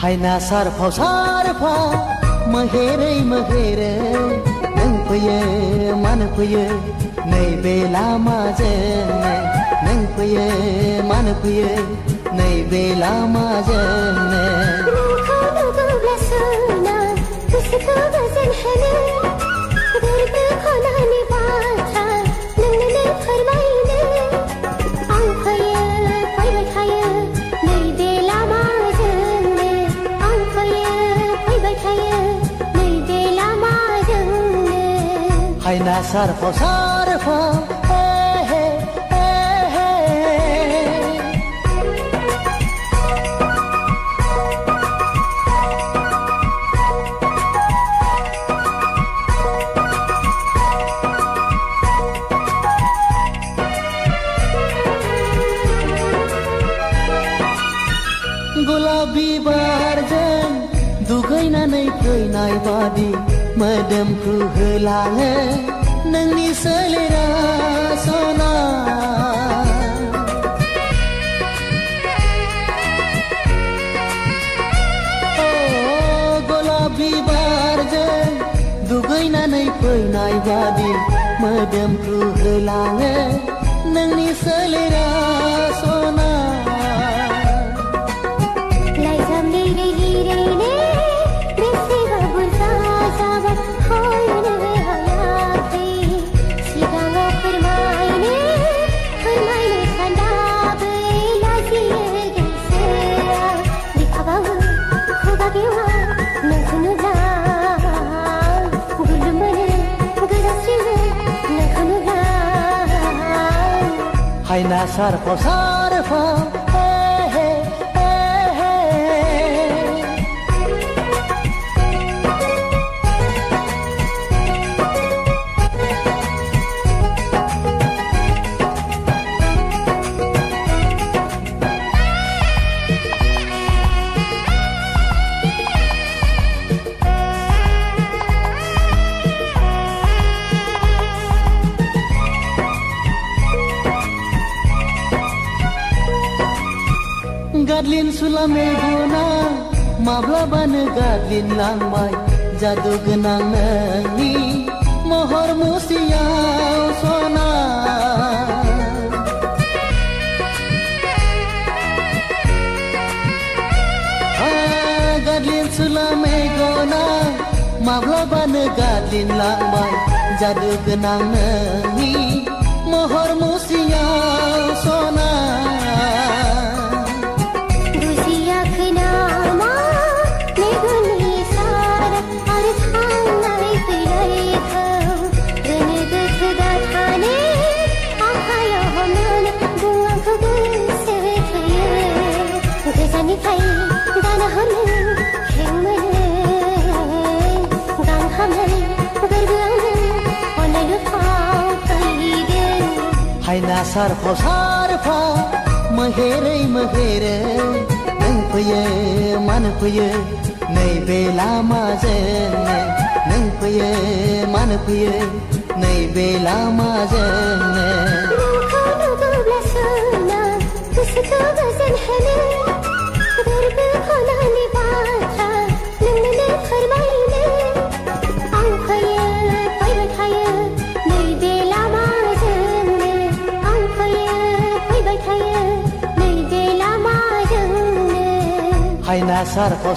हायना सारफाव मोहेरै मोहेरै नों फैयो मानो फैयो नैबे लामाजोंनो नों फैयो मानो फैयो नैबे लामाजोंनो नोंखौ नुब्ला सोना गोसोखौ गोजोन होनो गोरबो खनानि बाथ्रा नोंनो फोरमायनो आं फैयो फैबाय थायो नैबे लामाजोंनो आं फैयो फैबाय थायो नैबे लामाजोंनो हायना सारफाव गुलाबी बारजों दुगैनानै फैनाय बादि मोदोमखौ होलाङो नोंनि सोलेरा सना गुलाबी बारजों दुगैनानै फैनाय बादि मोदोमखौ होलाङो नोंनि सोलेरा सना हायना सारफाव गादलिन सुला मेगना माब्लाबानो गादलिन लांबाय जादु गोनां नोंनि महर मुसियाव सना गादलिन सुला मेगना माब्लाबानो गादलिन लांबाय जादु गोनां नोंनि महर मुसियाव सना हायना सारफाव मोहेरै मोहेरै नों फैयो मानो फैयो नैबे लामाजोंनो नों फैयो मानो फैयो नैबे लामाजोंनो नोंखौ नुब्ला सोना गोसोखौ गोजोन होनो गोरबो खनानि बाथ्रा नोंनो फोरमायनो आं फैयो फैबाय थायो नैबे लामाजोंनो आं फैयो फैबाय थायो नैबे लामाजोंनो हायना सारफाव